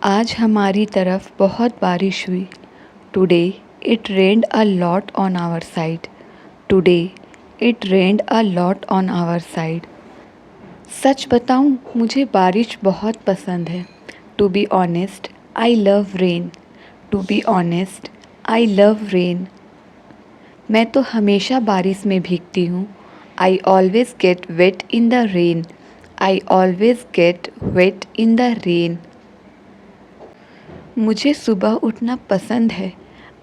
आज हमारी तरफ बहुत बारिश हुई। Today it rained a lot on our side. Today it rained a lot on our side. सच बताऊं, मुझे बारिश बहुत पसंद है। To be honest, I love rain. To be honest, I love rain. मैं तो हमेशा बारिश में भीगती हूँ। I always get wet in the rain. I always get wet in the rain. मुझे सुबह उठना पसंद है।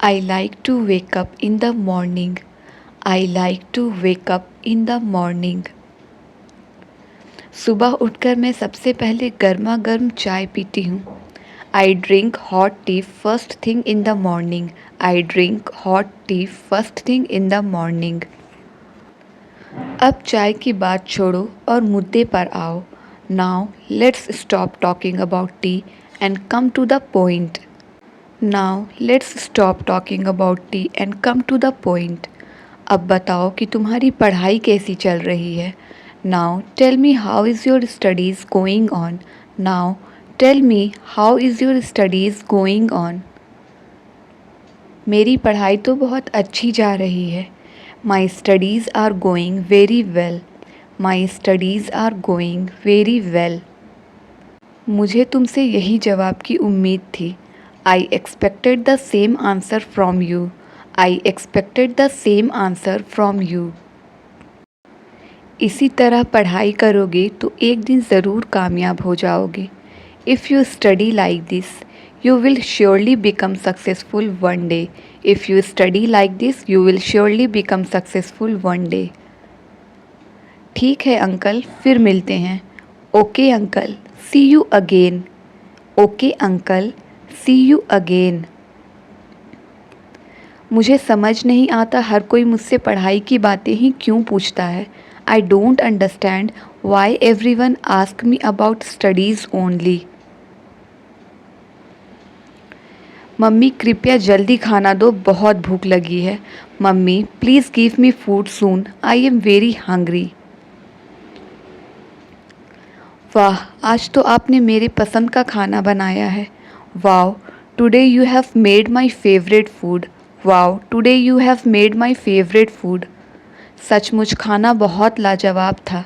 I like to wake up in the morning. I like to wake up in the morning. सुबह उठकर मैं सबसे पहले गर्मा गर्म चाय पीती हूँ। I drink hot tea first thing in the morning. I drink hot tea first thing in the morning. अब चाय की बात छोड़ो और मुद्दे पर आओ। Now let's stop talking about T and come to the point. Now let's stop talking about tea and come to the point. अब बताओ कि तुम्हारी पढ़ाई कैसी चल रही है। Now tell me how is your studies going on. Now tell me how is your studies going on. मेरी पढ़ाई तो बहुत अच्छी जा रही है। My studies are going very well. My studies are going very well. मुझे तुमसे यही जवाब की उम्मीद थी। I expected the same answer from you. I expected the same answer from you. इसी तरह पढ़ाई करोगे तो एक दिन ज़रूर कामयाब हो जाओगे। If you study like this you will surely become successful one day. If you study like this you will surely become successful one day. ठीक है अंकल, फिर मिलते हैं। Okay uncle, see you again. Okay uncle, see you again. मुझे समझ नहीं आता हर कोई मुझसे पढ़ाई की बातें ही क्यों पूछता है। I don't understand why everyone ask me about studies only. Mummy कृपया जल्दी खाना दो, बहुत भूख लगी है। Mummy please give me food soon, I am very hungry. वाह, आज तो आपने मेरे पसंद का खाना बनाया है। Wow, today you have made my favourite food. Wow, today you have made my favourite food. सचमुच खाना बहुत लाजवाब था।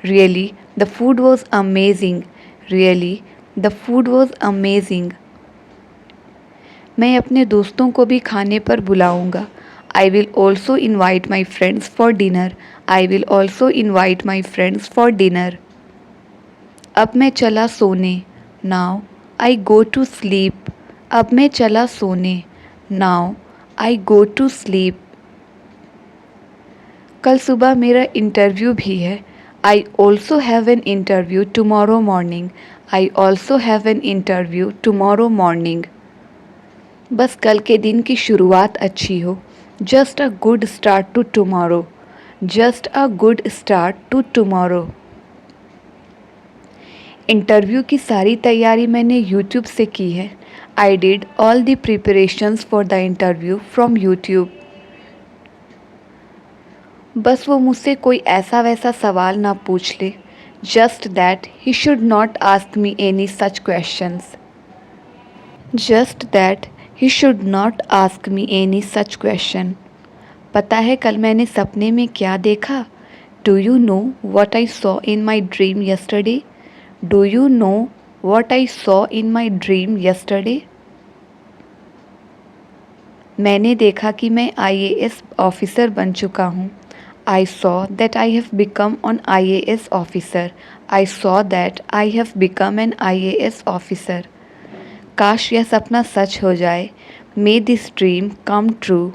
Really the food was amazing. Really the food was amazing. मैं अपने दोस्तों को भी खाने पर बुलाऊंगा। I will also invite my friends for dinner. I will also invite my friends for dinner. अब मैं चला सोने। Now I go to sleep. अब मैं चला सोने। Now I go to sleep. कल सुबह मेरा इंटरव्यू भी है। I also have an interview tomorrow morning. I also have an interview tomorrow morning. बस कल के दिन की शुरुआत अच्छी हो। Just a good start to tomorrow. Just a good start to tomorrow. Interview की सारी तैयारी मैंने यूट्यूब से की है। I did all the preparations for the interview from YouTube. बस वो मुझसे कोई ऐसा वैसा सवाल ना पूछ ले। Just that he should not ask me any such questions. Just that he should not ask me any such question. पता है कल मैंने सपने में क्या देखा? Do you know what I saw in my dream yesterday? Do you know what I saw in my dream yesterday? मैंने देखा कि मैं IAS ऑफिसर बन चुका हूँ। I saw that I have become an IAS officer. I saw that I have become an IAS officer. काश यह सपना सच हो जाए। May this dream come true.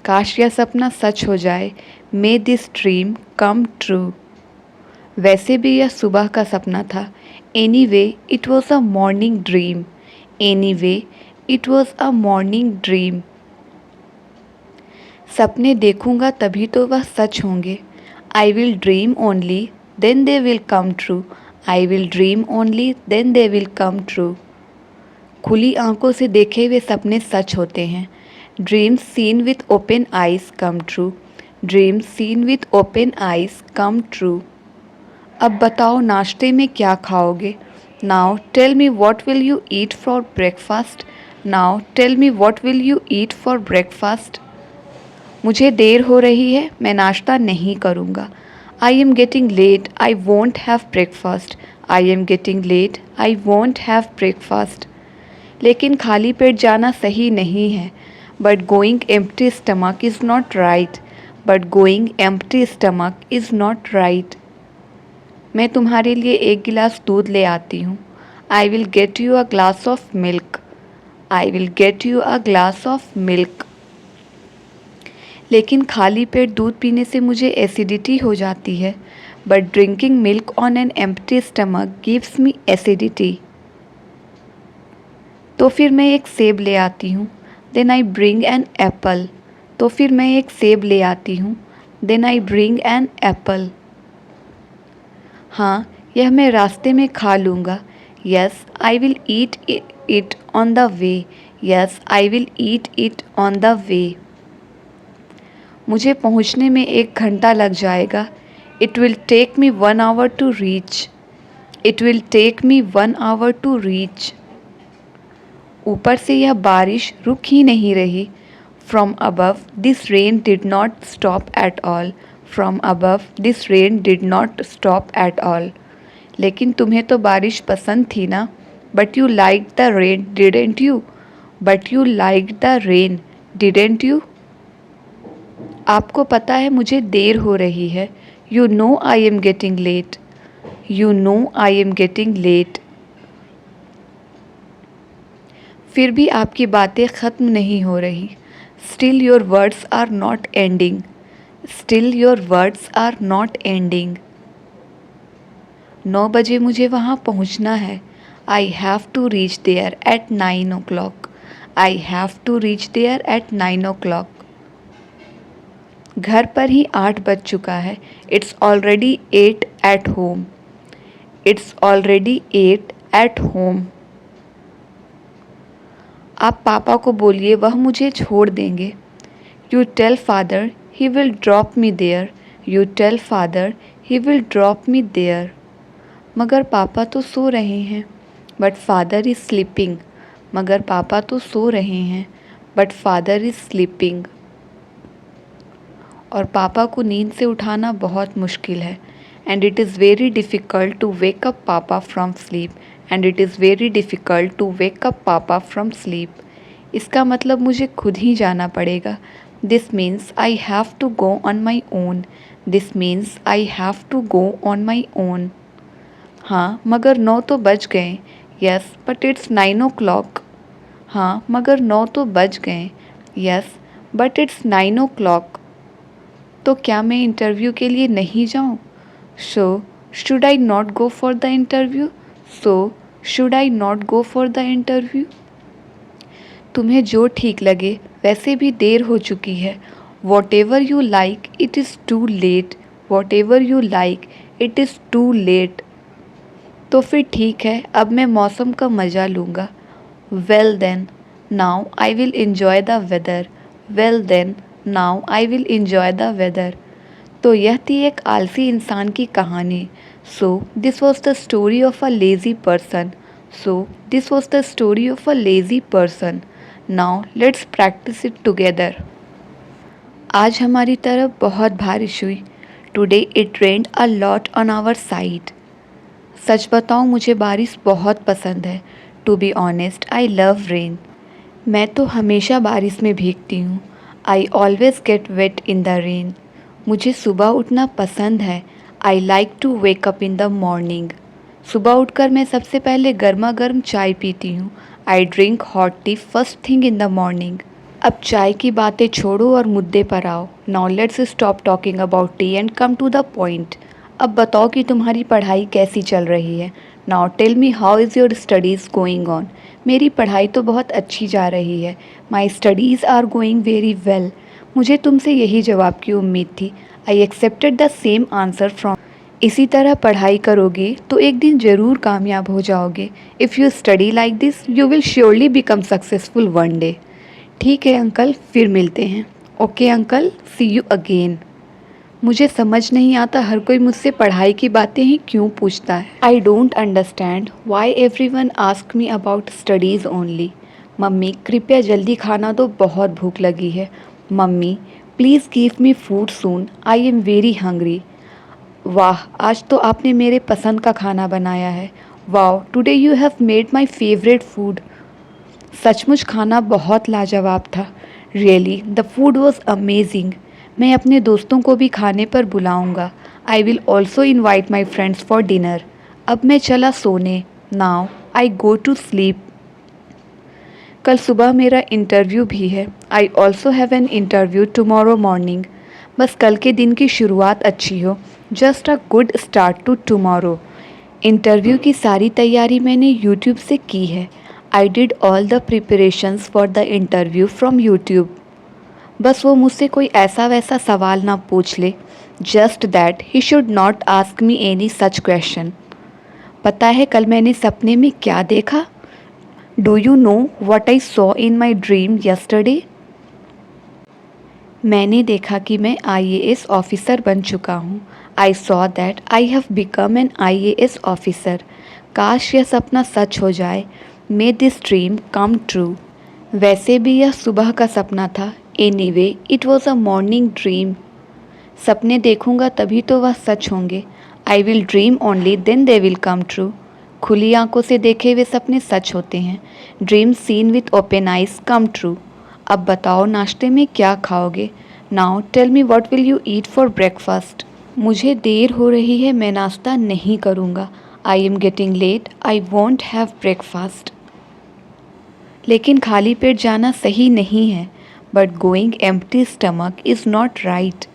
काश यह सपना सच हो जाए। May this dream come true. वैसे भी यह सुबह का सपना था। Anyway, it was a morning dream. Anyway, it was a morning dream. सपने देखूंगा तभी तो वह सच होंगे। I will dream only, then they will come true. I will dream only, then they will come true. खुली आंखों से देखे हुए सपने सच होते हैं। Dreams seen with open eyes come true. Dreams seen with open eyes come true. अब बताओ नाश्ते में क्या खाओगे? Now tell me what will you eat for breakfast? Now tell me what will you eat for breakfast? मुझे देर हो रही है, मैं नाश्ता नहीं करूँगा. I am getting late, I won't have breakfast. I am getting late, I won't have breakfast. लेकिन खाली पेट जाना सही नहीं है. But going empty stomach is not right. But going empty stomach is not right. मैं तुम्हारे लिए एक गिलास दूध ले आती हूँ. I will get you a glass of milk. I will get you a glass of milk. लेकिन खाली पेट दूध पीने से मुझे एसिडिटी हो जाती है. But drinking milk on an empty stomach gives me acidity. तो फिर मैं एक सेब ले आती हूँ. Then I bring an apple. तो फिर मैं एक सेब ले आती हूँ. Then I bring an apple. हाँ, यह मैं रास्ते में खा लूँगा. Yes I will eat it on the way. Yes I will eat it on the way. मुझे पहुंचने में 1 घंटा लग जाएगा. It will take me 1 hour to reach. It will take me 1 hour to reach. ऊपर से यह बारिश रुक ही नहीं रही. From above this rain did not stop at all. From above this rain did not stop at all. लेकिन तुम्हें तो बारिश पसंद थी ना. But you like the rain didn't you. But you like the rain didn't you. आपको पता है मुझे देर हो रही है. You know I am getting late. You know I am getting late. फिर भी आपकी बातें ख़त्म नहीं हो रही. Still your words are not ending. Still your words are not ending. 9 बजे मुझे वहाँ पहुँचना है. I have to reach there at 9 o'clock. I have to reach there at 9 o'clock. घर पर ही 8 बज चुका है. It's already 8 at home. It's already 8 at home. आप पापा को बोलिए वह मुझे छोड़ देंगे. You tell father he will drop me there. You tell father he will drop me there. मगर पापा तो सो रहे हैं. But father is sleeping. मगर पापा तो सो रहे हैं. But father is sleeping. और पापा को नींद से उठाना बहुत मुश्किल है. And it is very difficult to wake up papa from sleep. And it is very difficult to wake up papa from sleep. इसका मतलब मुझे खुद ही जाना पड़ेगा. This means I have to go on my own. This means I have to go on my own. हाँ मगर 9 तो बज गए. Yes but it's 9 o'clock. हाँ मगर 9 तो बज गए. Yes but it's 9 o'clock. तो क्या मैं इंटरव्यू के लिए नहीं जाऊं? So should I not go for the interview. So should I not go for the interview. तुम्हें जो ठीक लगे. वैसे भी देर हो चुकी है. Whatever you like it is too late. Whatever you like it is too late. तो फिर ठीक है, अब मैं मौसम का मज़ा लूँगा. Well then now I will enjoy the weather. Well then now I will enjoy the weather. तो यह थी एक आलसी इंसान की कहानी. So this was the story of a lazy person. So this was the story of a lazy person. Now let's practise it together. आज हमारी तरफ बहुत बारिश हुई. Today it rained a lot on our side. सच बताऊँ मुझे बारिश बहुत पसंद है. To be honest I love rain. मैं तो हमेशा बारिश में भीगती हूँ. I always get wet in the rain. मुझे सुबह उठना पसंद है. I like to wake up in the morning. सुबह उठकर मैं सबसे पहले गर्मा गर्म चाय पीती हूँ. I drink hot tea first thing in the morning. अब चाय की बातें छोड़ो और मुद्दे पर आओ. Now let's stop talking about tea and come to the point. अब बताओ कि तुम्हारी पढ़ाई कैसी चल रही है. Now tell me how is your studies going on. मेरी पढ़ाई तो बहुत अच्छी जा रही है. My studies are going very well. मुझे तुमसे यही जवाब की उम्मीद थी. I accepted the same answer from. इसी तरह पढ़ाई करोगे तो एक दिन ज़रूर कामयाब हो जाओगे. If you study like this you will surely become successful one day. ठीक है अंकल, फिर मिलते हैं. Okay uncle, see you again. मुझे समझ नहीं आता हर कोई मुझसे पढ़ाई की बातें ही क्यों पूछता है। I don't understand why every one ask me about studies only. Mummy कृपया जल्दी खाना दो, बहुत भूख लगी है। Mummy please give me food soon, I am very hungry. वाह, आज तो आपने मेरे पसंद का खाना बनाया है। Wow, today you have made my favourite food. सचमुच खाना बहुत लाजवाब था। Really the food was amazing. मैं अपने दोस्तों को भी खाने पर बुलाऊंगा। I will also invite my friends for dinner. अब मैं चला सोने। Now I go to sleep. कल सुबह मेरा इंटरव्यू भी है। I also have an interview tomorrow morning. बस कल के दिन की शुरुआत अच्छी हो। Just a good start to tomorrow. Interview की सारी तैयारी मैंने यूट्यूब से की है। I did all the preparations for the interview from YouTube. बस वो मुझसे कोई ऐसा वैसा सवाल ना पूछ ले। Just that he should not ask me any such question. पता है कल मैंने सपने में क्या देखा? Do you know what I saw in my dream yesterday? मैंने देखा कि मैं IAS ऑफिसर बन चुका हूँ। I saw that I have become an IAS officer. काश यह सपना सच हो जाए। मे दिस ड्रीम कम ट्रू। वैसे भी यह सुबह का सपना था। Anyway it was a morning dream. सपने देखूंगा तभी तो वह सच होंगे। I will dream only then they will come true. खुली आंखों से देखे हुए सपने सच होते हैं। Dream seen with open eyes come true. अब बताओ नाश्ते में क्या खाओगे? Now tell me what will you eat for breakfast? मुझे देर हो रही है, मैं नाश्ता नहीं करूँगा। I am getting late, I won't have breakfast. लेकिन खाली पेट जाना सही नहीं है। But going empty stomach is not right.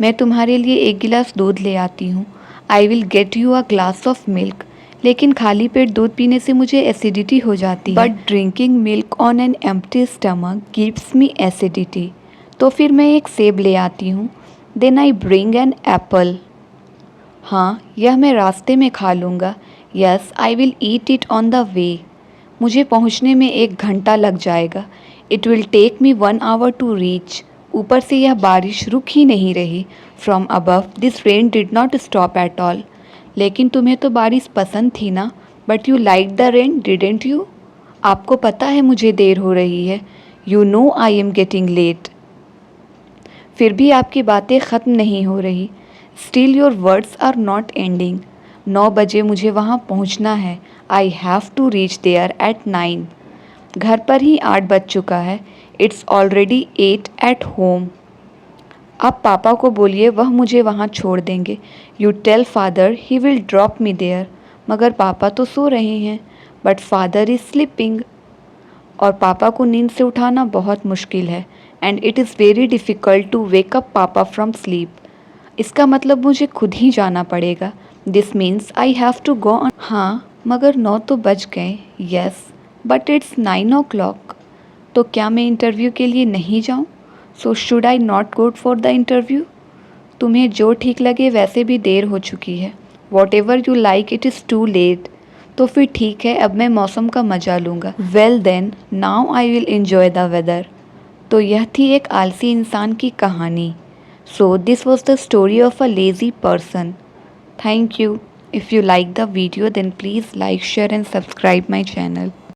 मैं तुम्हारे लिए एक गिलास दूध ले आती हूँ। I will get you a glass of milk. लेकिन खाली पेट दूध पीने से मुझे एसिडिटी हो जाती है। But drinking milk on an empty stomach gives me acidity. तो फिर मैं एक सेब ले आती हूँ। Then I bring an apple. हाँ, यह मैं रास्ते में खा लूँगा। Yes, I will eat it on the way. मुझे पहुँचने में 1 घंटा लग जाएगा। It will take me 1 hour to reach. ऊपर से यह बारिश रुक ही नहीं रही। From above this rain did not stop at all. लेकिन तुम्हें तो बारिश पसंद थी ना? But you like the rain didn't you? आपको पता है मुझे देर हो रही है। You know I am getting late. फिर भी आपकी बातें ख़त्म नहीं हो रही। Still your words are not ending. 9 बजे मुझे वहाँ पहुँचना है। I have to reach there at 9। घर पर ही 8 बज चुका है। It's already 8 at home. आप पापा को बोलिए वह मुझे वहाँ छोड़ देंगे। You tell father he will drop me there. मगर पापा तो सो रहे हैं। But father is sleeping. और पापा को नींद से उठाना बहुत मुश्किल है। And it is very difficult to wake up papa from sleep. इसका मतलब मुझे खुद ही जाना पड़ेगा। This means I have to go on. हाँ, मगर 9 तो बज गए। Yes, but it's 9 o'clock। तो क्या मैं इंटरव्यू के लिए नहीं जाऊँ? So should I not go for the interview? तुम्हें जो ठीक लगे, वैसे भी देर हो चुकी है। Whatever you like, it is too late. तो फिर ठीक है, अब मैं मौसम का मज़ा लूँगा। Well then, now I will enjoy the weather. तो यह थी एक आलसी इंसान की कहानी। So this was the story of a lazy person. Thank you. If you like the video, then please like, share and subscribe my channel.